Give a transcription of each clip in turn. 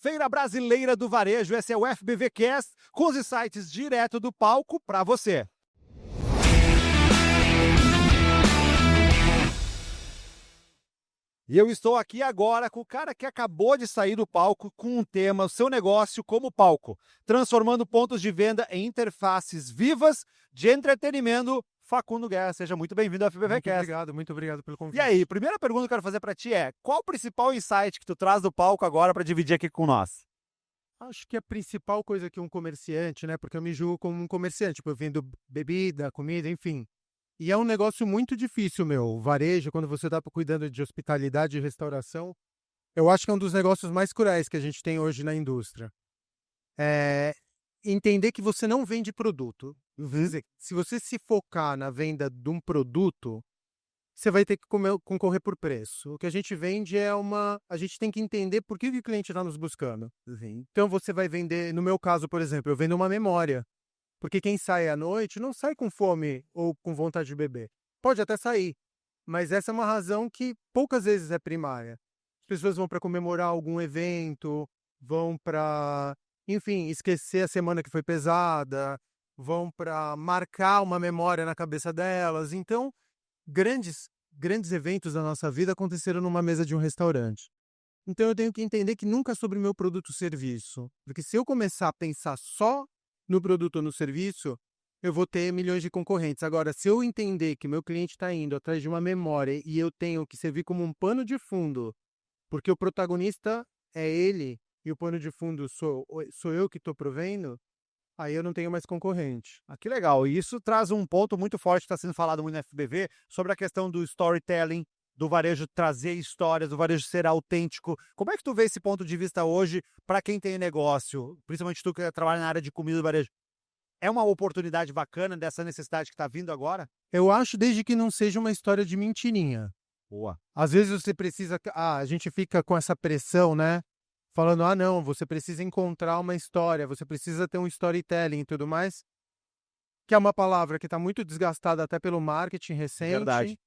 Feira Brasileira do Varejo, esse é o FBVcast, com os insights direto do palco para você. E eu estou aqui agora com o cara que acabou de sair do palco com um tema, o seu negócio como palco, transformando pontos de venda em interfaces vivas de entretenimento. Facundo Guerra, seja muito bem-vindo ao FBVcast. Muito obrigado pelo convite. E aí, primeira pergunta que eu quero fazer para ti é, qual o principal insight que tu traz do palco agora para dividir aqui com nós? Acho que a principal coisa que um comerciante, né, porque eu me julgo como um comerciante, tipo, eu vendo bebida, comida, enfim. E é um negócio muito difícil, meu. O varejo, quando você está cuidando de hospitalidade e restauração, eu acho que é um dos negócios mais cruéis que a gente tem hoje na indústria. É entender que você não vende produto. Quer dizer, se você se focar na venda de um produto, você vai ter que concorrer por preço. O que a gente vende é a gente tem que entender por que o cliente está nos buscando. Então você vai vender, no meu caso, por exemplo, eu vendo uma memória. Porque quem sai à noite não sai com fome ou com vontade de beber. Pode até sair, mas essa é uma razão que poucas vezes é primária. As pessoas vão para comemorar algum evento, vão para, enfim, esquecer a semana que foi pesada, vão para marcar uma memória na cabeça delas. Então, grandes eventos da nossa vida aconteceram numa mesa de um restaurante. Então eu tenho que entender que nunca é sobre o meu produto ou serviço. Porque se eu começar a pensar só no produto ou no serviço, eu vou ter milhões de concorrentes. Agora, se eu entender que meu cliente está indo atrás de uma memória e eu tenho que servir como um pano de fundo, porque o protagonista é ele e o pano de fundo sou eu que estou provendo, aí eu não tenho mais concorrente. Ah, que legal. E isso traz um ponto muito forte que está sendo falado muito no FBV sobre a questão do storytelling, do varejo trazer histórias, do varejo ser autêntico. Como é que tu vê esse ponto de vista hoje para quem tem negócio, principalmente tu que trabalha na área de comida do varejo? É uma oportunidade bacana dessa necessidade que está vindo agora? Eu acho desde que não seja uma história de mentirinha. Boa. Às vezes você precisa. A gente fica com essa pressão, né? Falando, não, você precisa encontrar uma história, você precisa ter um storytelling e tudo mais. Que é uma palavra que está muito desgastada até pelo marketing recente. Verdade.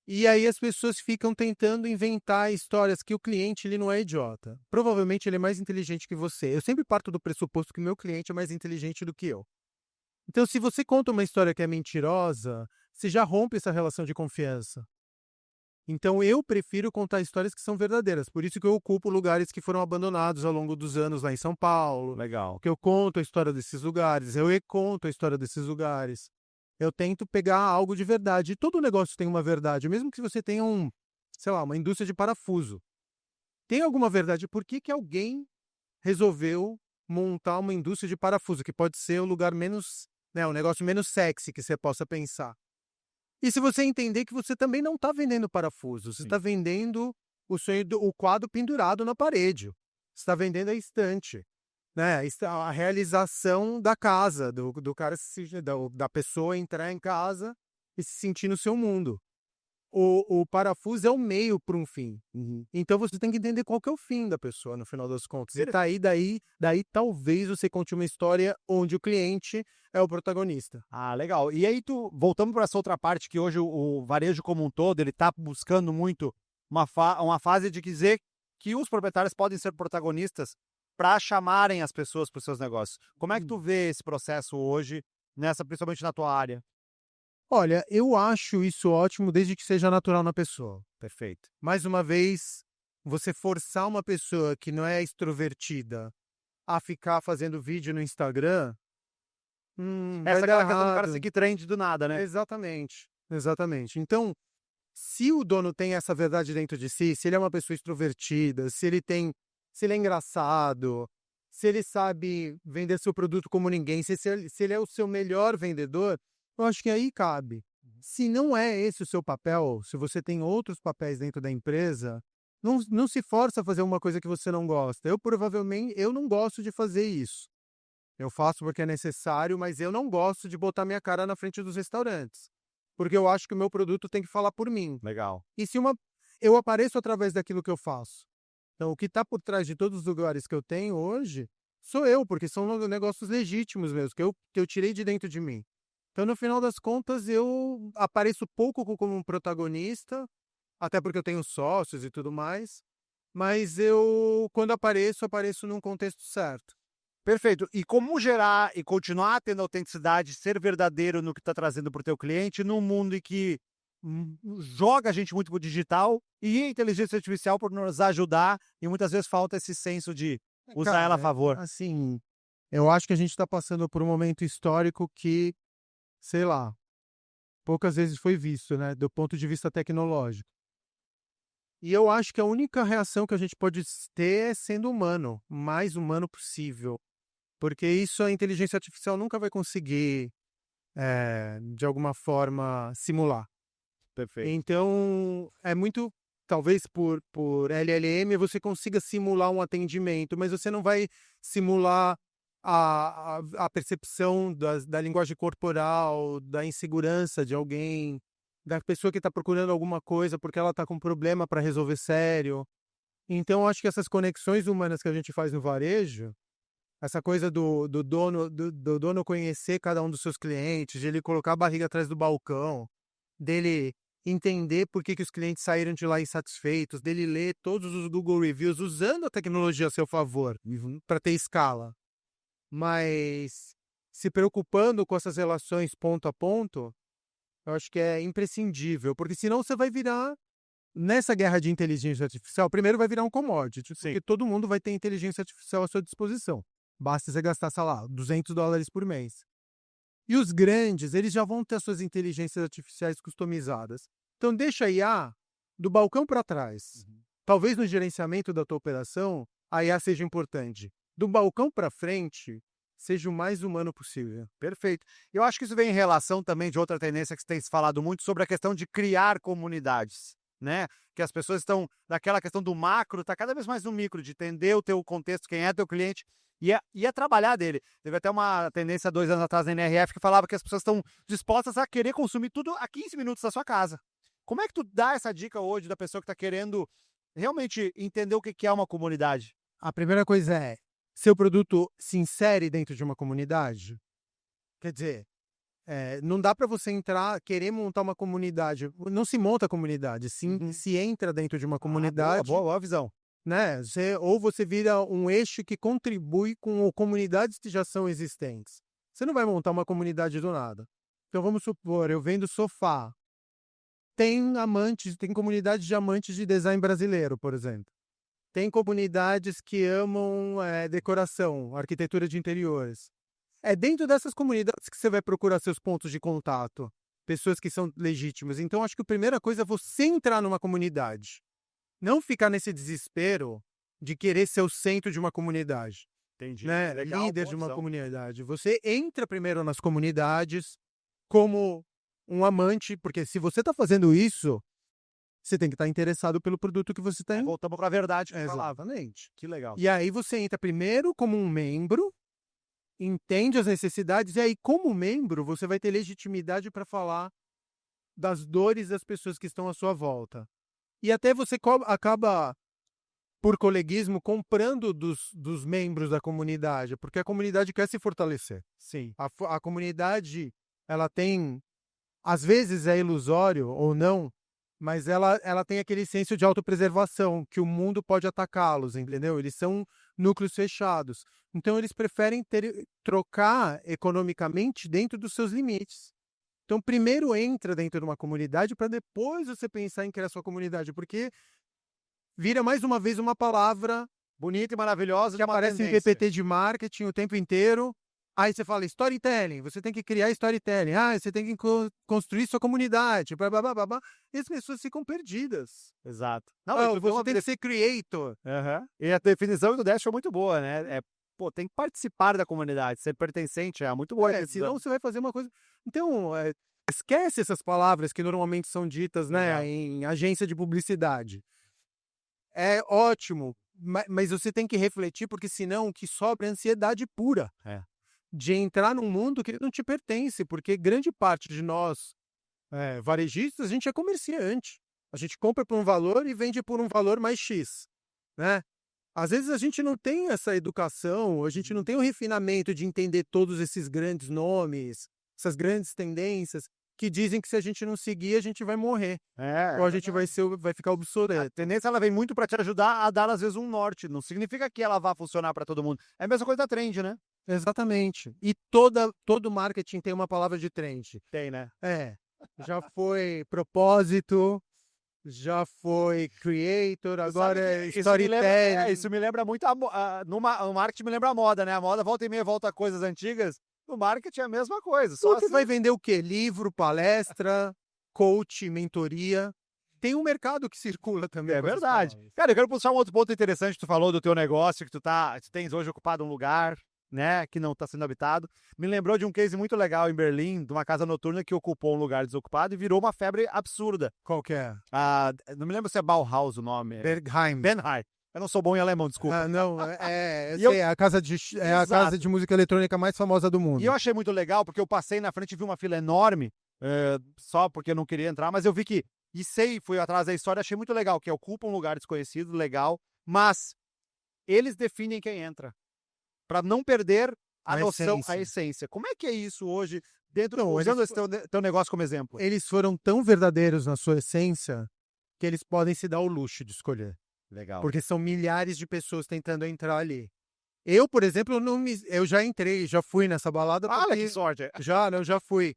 E aí as pessoas ficam tentando inventar histórias que o cliente ele não é idiota. Provavelmente ele é mais inteligente que você. Eu sempre parto do pressuposto que o meu cliente é mais inteligente do que eu. Então, se você conta uma história que é mentirosa, você já rompe essa relação de confiança. Então, eu prefiro contar histórias que são verdadeiras. Por isso que eu ocupo lugares que foram abandonados ao longo dos anos lá em São Paulo. Legal. Que eu conto a história desses lugares, eu conto a história desses lugares. Eu tento pegar algo de verdade. E todo negócio tem uma verdade. Mesmo que você tenha uma indústria de parafuso. Tem alguma verdade. Por que alguém resolveu montar uma indústria de parafuso? Que pode ser o lugar menos, o negócio menos sexy que você possa pensar. E se você entender que você também não está vendendo parafuso, você está vendendo o quadro pendurado na parede. Você está vendendo a estante. Né, a realização da casa, do cara, da pessoa entrar em casa e se sentir no seu mundo. O parafuso é o meio para um fim. Então você tem que entender qual que é o fim da pessoa, no final das contas. E daí talvez você conte uma história onde o cliente é o protagonista. Ah, legal. E aí voltamos para essa outra parte que hoje o varejo como um todo, ele está buscando muito uma fase de dizer que os proprietários podem ser protagonistas para chamarem as pessoas para os seus negócios. Como é que tu vê esse processo hoje, principalmente na tua área? Olha, eu acho isso ótimo desde que seja natural na pessoa. Perfeito. Mais uma vez, você forçar uma pessoa que não é extrovertida a ficar fazendo vídeo no Instagram, Essa vai é dar aquela questão do cara errado. seguir trend do nada, né? Exatamente. Então, se o dono tem essa verdade dentro de si, se ele é uma pessoa extrovertida, se ele é engraçado, se ele sabe vender seu produto como ninguém, se ele é o seu melhor vendedor, eu acho que aí cabe. Se não é esse o seu papel, se você tem outros papéis dentro da empresa, não se força a fazer uma coisa que você não gosta. Eu não gosto de fazer isso. Eu faço porque é necessário, mas eu não gosto de botar minha cara na frente dos restaurantes. Porque eu acho que o meu produto tem que falar por mim. Legal. E se eu apareço através daquilo que eu faço. Então, o que está por trás de todos os lugares que eu tenho hoje, sou eu, porque são negócios legítimos mesmo, que eu tirei de dentro de mim. Então, no final das contas, eu apareço pouco como um protagonista, até porque eu tenho sócios e tudo mais, mas quando apareço num contexto certo. Perfeito. E como gerar e continuar tendo autenticidade, ser verdadeiro no que está trazendo para o teu cliente, num mundo em que joga a gente muito pro digital e a inteligência artificial por nos ajudar e muitas vezes falta esse senso de usar ela a Cara, favor. assim, eu acho que a gente está passando por um momento histórico que, sei lá, poucas vezes foi visto, né, do ponto de vista tecnológico. E eu acho que a única reação que a gente pode ter é sendo humano, o mais humano possível, porque isso a inteligência artificial nunca vai conseguir, de alguma forma, simular. Perfeito. Então, é muito talvez por LLM você consiga simular um atendimento, mas você não vai simular a percepção da linguagem corporal, da insegurança de alguém, da pessoa que está procurando alguma coisa porque ela está com um problema para resolver sério. Então, eu acho que essas conexões humanas que a gente faz no varejo, essa coisa do dono conhecer cada um dos seus clientes, de ele colocar a barriga atrás do balcão, dele entender por que os clientes saíram de lá insatisfeitos, dele ler todos os Google Reviews usando a tecnologia a seu favor, para ter escala, mas se preocupando com essas relações ponto a ponto, eu acho que é imprescindível, porque senão você vai virar, nessa guerra de inteligência artificial, primeiro vai virar um commodity, porque todo mundo vai ter inteligência artificial à sua disposição. Basta você gastar, sei lá, $200 por mês. E os grandes, eles já vão ter suas inteligências artificiais customizadas. Então deixa a IA do balcão para trás. Talvez no gerenciamento da tua operação, a IA seja importante. Do balcão para frente, seja o mais humano possível. Perfeito. Eu acho que isso vem em relação também de outra tendência que você tem se falado muito sobre a questão de criar comunidades, né? Que as pessoas estão daquela questão do macro, tá cada vez mais no micro, de entender o teu contexto, quem é teu cliente e a trabalhar dele. Teve até uma tendência 2 anos atrás na NRF que falava que as pessoas estão dispostas a querer consumir tudo a 15 minutos da sua casa. Como é que tu dá essa dica hoje da pessoa que está querendo realmente entender o que é uma comunidade? A primeira coisa é, seu produto se insere dentro de uma comunidade? Quer dizer, não dá para você entrar, querer montar uma comunidade. Não se monta comunidade, se entra dentro de uma comunidade, Boa visão. né? Ou você vira um eixo que contribui com comunidades que já são existentes. Você não vai montar uma comunidade do nada. Então vamos supor, eu vendo sofá. Tem comunidades de amantes de design brasileiro, por exemplo. Tem comunidades que amam decoração, arquitetura de interiores. É dentro dessas comunidades que você vai procurar seus pontos de contato, pessoas que são legítimas. Então, acho que a primeira coisa é você entrar numa comunidade. Não ficar nesse desespero de querer ser o centro de uma comunidade. Entendi. Né? Legal, Líder boa de uma visão. comunidade. Você entra primeiro nas comunidades como um amante, porque se você está fazendo isso, você tem que estar interessado pelo produto que você tem. Voltamos para a verdade que falava. Exatamente. Que legal. E aí você entra primeiro como um membro, entende as necessidades, e aí, como membro, você vai ter legitimidade para falar das dores das pessoas que estão à sua volta. E até você acaba, por coleguismo, comprando dos membros da comunidade, porque a comunidade quer se fortalecer. Sim. A comunidade, ela tem, às vezes é ilusório ou não, mas ela tem aquele senso de autopreservação, que o mundo pode atacá-los, entendeu? Eles são núcleos fechados. Então, eles preferem trocar economicamente dentro dos seus limites. Então, primeiro entra dentro de uma comunidade para depois você pensar em criar sua comunidade, porque vira mais uma vez uma palavra Bonita e maravilhosa que aparece em PPT de marketing o tempo inteiro. Aí você fala storytelling, você tem que criar storytelling. Você tem que construir sua comunidade, blá, blá, blá, blá, blá. E as pessoas ficam perdidas. Exato. Não, Você tem que ser creator. E a definição do Dash foi muito boa, né? Tem que participar da comunidade, ser pertencente, é muito boa. Senão você vai fazer uma coisa... Então, esquece essas palavras que normalmente são ditas, né, em agência de publicidade. É ótimo, mas você tem que refletir, porque senão o que sobra é ansiedade pura. De entrar num mundo que não te pertence, porque grande parte de nós, varejistas, a gente é comerciante. A gente compra por um valor e vende por um valor mais X, né? Às vezes a gente não tem essa educação, a gente não tem o refinamento de entender todos esses grandes nomes, essas grandes tendências. que dizem que se a gente não seguir, a gente vai morrer. É, Ou a gente vai ficar a obsoleto. tendência ela vem muito para te ajudar a dar às vezes um norte, não significa que ela vá funcionar para todo mundo. É a mesma coisa da trend, né? Exatamente. E todo marketing tem uma palavra de trend. Tem, né? Já foi propósito, já foi creator, agora é storytelling. Isso me lembra muito o marketing me lembra a moda, né? A moda volta e meia volta a coisas antigas. No marketing é a mesma coisa. Só Você vai vender o quê? Livro, palestra, coach, mentoria. Tem um mercado que circula também. É com essas verdade. palavras. Cara, eu quero puxar um outro ponto interessante. Tu falou do teu negócio, que tu tens hoje ocupado um lugar, né, que não está sendo habitado. Me lembrou de um case muito legal em Berlim, de uma casa noturna que ocupou um lugar desocupado e virou uma febre absurda. Qual que é? Não me lembro se é Bauhaus o nome. Bergheim. Benheim. Eu não sou bom em alemão, desculpa. Ah, não, E é a casa de música eletrônica mais famosa do mundo. E eu achei muito legal, porque eu passei na frente e vi uma fila enorme, só porque eu não queria entrar, mas eu vi que, fui atrás da história, achei muito legal, que ocupa um lugar desconhecido, legal, mas eles definem quem entra, para não perder a noção, a essência. Como é que é isso hoje, usando esse teu negócio como exemplo? Eles foram tão verdadeiros na sua essência, que eles podem se dar o luxo de escolher. Legal. Porque são milhares de pessoas tentando entrar ali. Eu, por exemplo, eu já entrei, já fui nessa balada. Olha que sorte. Já fui.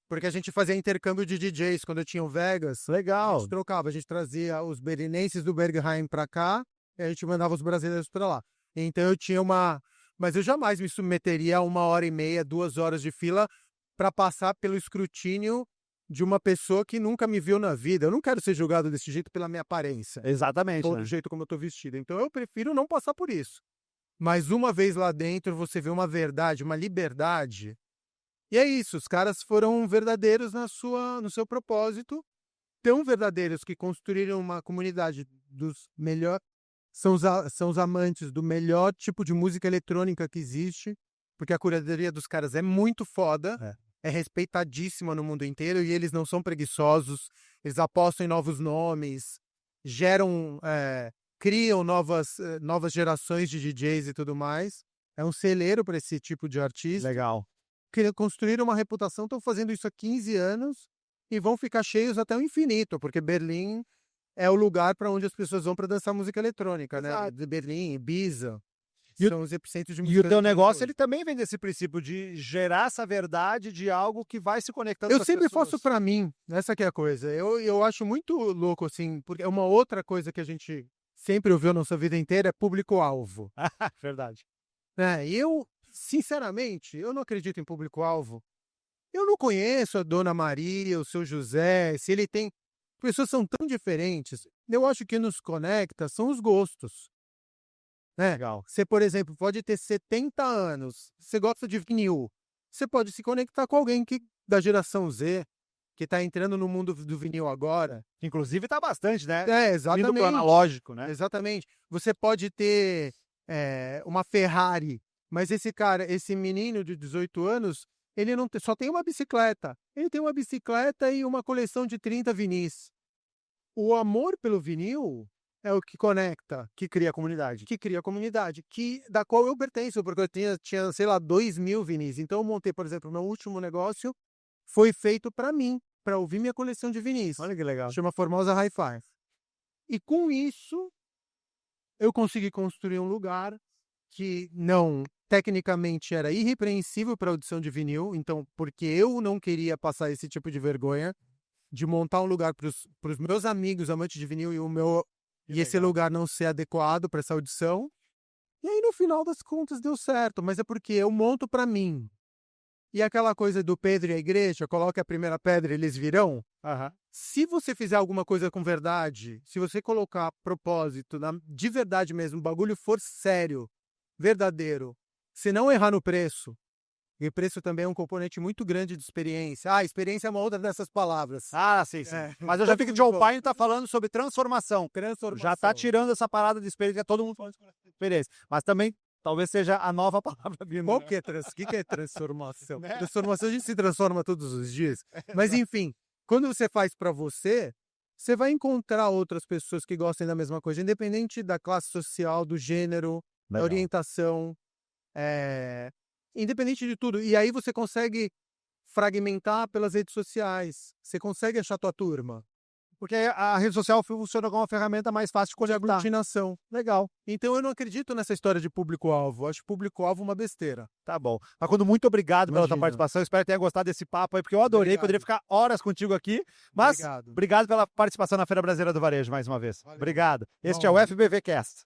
Porque a gente fazia intercâmbio de DJs quando eu tinha o Vegas. Legal. A gente trocava, a gente trazia os berlinenses do Bergheim pra cá e a gente mandava os brasileiros pra lá. Então eu tinha mas eu jamais me submeteria a 1h30, 2 horas de fila para passar pelo escrutínio de uma pessoa que nunca me viu na vida. Eu não quero ser julgado desse jeito pela minha aparência. Exatamente. Todo jeito como eu tô vestido. Então eu prefiro não passar por isso. Mas uma vez lá dentro, você vê uma verdade, uma liberdade. E é isso, os caras foram verdadeiros no seu propósito, tão verdadeiros que construíram uma comunidade dos melhores. São os amantes do melhor tipo de música eletrônica que existe, porque a curadoria dos caras é muito foda. É respeitadíssima no mundo inteiro e eles não são preguiçosos, eles apostam em novos nomes, criam novas gerações de DJs e tudo mais. É um celeiro para esse tipo de artista. Legal. Construíram uma reputação, estão fazendo isso há 15 anos e vão ficar cheios até o infinito, porque Berlim é o lugar para onde as pessoas vão para dançar música eletrônica, né? De Berlim, Ibiza. São os epicentros de música. E o teu negócio, ele também vem desse princípio de gerar essa verdade de algo que vai se conectando com as pessoas. Eu sempre faço para mim, essa que é a coisa. Eu acho muito louco, assim, porque uma outra coisa que a gente sempre ouviu na nossa vida inteira é público-alvo. Verdade. E eu, sinceramente, eu não acredito em público-alvo. Eu não conheço a Dona Maria, o seu José, se ele tem... Pessoas são tão diferentes. Eu acho que nos conecta são os gostos. Legal. Você, por exemplo, pode ter 70 anos, você gosta de vinil, você pode se conectar com alguém da geração Z, que está entrando no mundo do vinil agora. Inclusive está bastante, né? Exatamente. Indo pro analógico, né? Exatamente. Você pode ter uma Ferrari, mas esse menino de 18 anos, ele não só tem uma bicicleta. Ele tem uma bicicleta e uma coleção de 30 vinis. O amor pelo vinil é o que conecta. Que cria a comunidade. Da qual eu pertenço, porque eu tinha, sei lá, 2.000 vinis. Então eu montei, por exemplo, o meu último negócio foi feito para mim, para ouvir minha coleção de vinis. Olha que legal. Chama Formosa Hi-Fi. E com isso, eu consegui construir um lugar que tecnicamente era irrepreensível para audição de vinil, então, porque eu não queria passar esse tipo de vergonha de montar um lugar para os meus amigos amantes de vinil e esse lugar não ser adequado para essa audição. E aí, no final das contas, deu certo, mas é porque eu monto para mim. E aquela coisa do Pedro e a igreja, coloque a primeira pedra e eles virão. Se você fizer alguma coisa com verdade, se você colocar propósito, de verdade mesmo, o bagulho for sério, verdadeiro, se não errar no preço, e preço também é um componente muito grande de experiência. Experiência é uma outra dessas palavras. Sim. Mas eu já vi que o John Pine está falando sobre transformação. Já está tirando essa parada de experiência, todo mundo falando sobre experiência. Mas também, talvez seja a nova palavra vindo. O que é transformação? Transformação a gente se transforma todos os dias. Mas enfim, quando você faz para você, você vai encontrar outras pessoas que gostem da mesma coisa, independente da classe social, do gênero, da orientação, independente de tudo. E aí você consegue fragmentar pelas redes sociais. Você consegue achar tua turma. Porque a rede social funciona como uma ferramenta mais fácil de De conectar. aglutinação. Legal, Então eu não acredito nessa história de público-alvo. Acho público-alvo uma besteira. tá bom. Facundo, muito obrigado pela tua Imagina. participação. Espero que tenha gostado desse papo aí, porque eu adorei. Obrigado. Poderia ficar horas contigo aqui. Mas Obrigado. obrigado pela participação na Feira Brasileira do Varejo mais uma vez. Valeu. Obrigado. Este Uma é o honra. FBV Cast.